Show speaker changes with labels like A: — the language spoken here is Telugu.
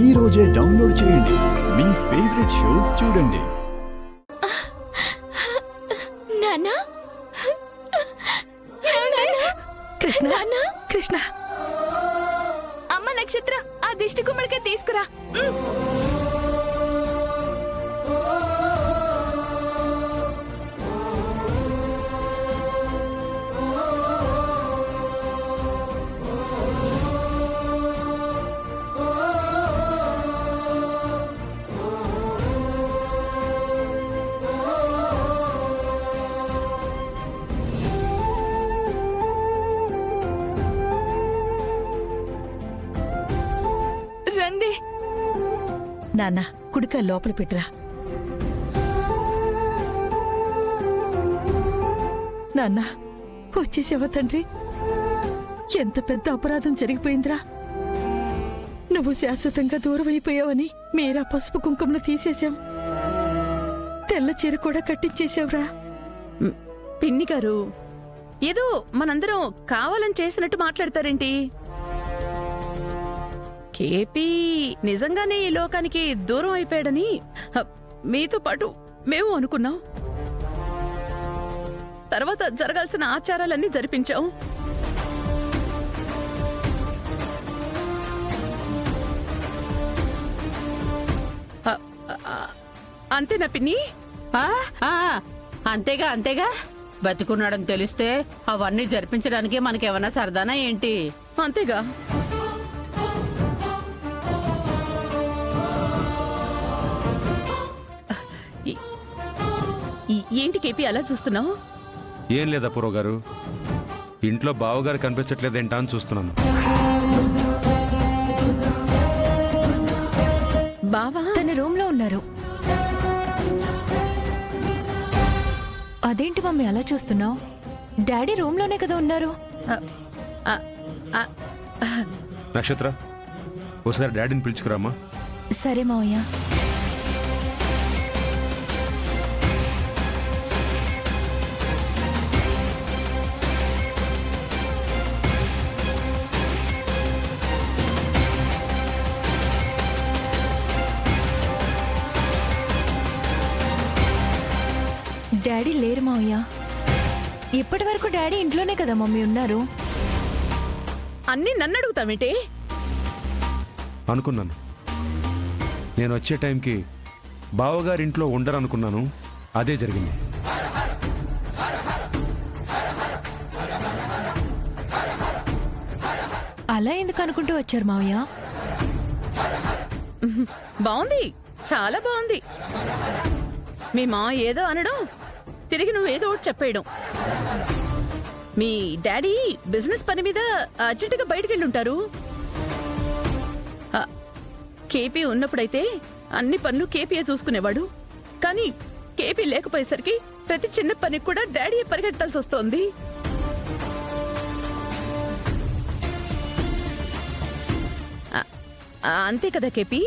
A: ఈ రోజే డౌన్లోడ్ చేయండి. మీ ఫేవరెట్ షోస్ చూడండి.
B: నానా
C: కృష్ణ కృష్ణ
B: అమ్మ నక్షత్ర ఆ దిష్టి గుమ్మడికాయ తీసుకురా. రండి
C: నాన్న కుడికాయ లోపల పెట్టరా. నాన్న వచ్చేసావా తండ్రి? ఎంత పెద్ద అపరాధం జరిగిపోయిందిరా. నువ్వు శాశ్వతంగా దూరం అయిపోయావని మీరా పసుపు కుంకుమలు తీసేశాం. తెల్ల చీర కూడా కట్టించేశావురా.
D: పిన్ని గారు ఏదో మనందరం కావాలని చేసినట్టు మాట్లాడతారేంటి? కేపీ నిజంగానే ఈ లోకానికి దూరం అయిపోయాడని మీతో పాటు మేము అనుకున్నాం. తర్వాత జరగాల్సిన ఆచారాలన్నీ జరిపించాం. అంతేనా పిన్ని?
E: అంతేగా అంతేగా. బతికున్నాడని తెలిస్తే అవన్నీ జరిపించడానికి మనకేమన్నా సరదానా ఏంటి?
D: అంతేగా. ఏంటి కేపీ అలా చూస్తున్నావు?
F: ఏం లేదా పూర్వ గారు, ఇంట్లో బావగారు కనిపించట్లేదేంటా అని చూస్తున్నాను.
D: బావా
B: తన రూమ్ లో ఉన్నారు. అదేంటి మమ్మీ అలా చూస్తున్నావు? డాడీ రూమ్ లోనే కదా ఉన్నారు.
F: నక్షత్ర, ఒకసారి డాడీని పిలుచుకురామ్మా.
B: సరే మావయ్య. డాడీ లేరు మావయ్య. ఇప్పటి వరకు డాడీ ఇంట్లోనే కదా మమ్మీ ఉన్నారు.
D: అన్నీ నన్ను అడుగుతావేంటి?
F: అనుకున్నాను, నేను వచ్చే టైంకి బావగారింట్లో ఉండరనుకున్నాను. అదే జరిగింది.
B: అలా ఎందుకు అనుకుంటూ వచ్చారు మావయ్య?
D: బాగుంది, చాలా బాగుంది. మీ మా ఏదో అనడం, తిరిగి నువ్వేదో ఒకటి చెప్పేయడం. మీ డాడీ బిజినెస్ పని మీద అర్జెంటుగా బయటకెళ్ళుంటారు. కేపీ ఉన్నప్పుడైతే అన్ని పనులు కేపీయే చూసుకునేవాడు. కానీ కేపీ లేకపోయేసరికి ప్రతి చిన్న పనికి కూడా డాడీ పరిగెత్తాల్సి వస్తోంది. అంతే కదా కేపీ?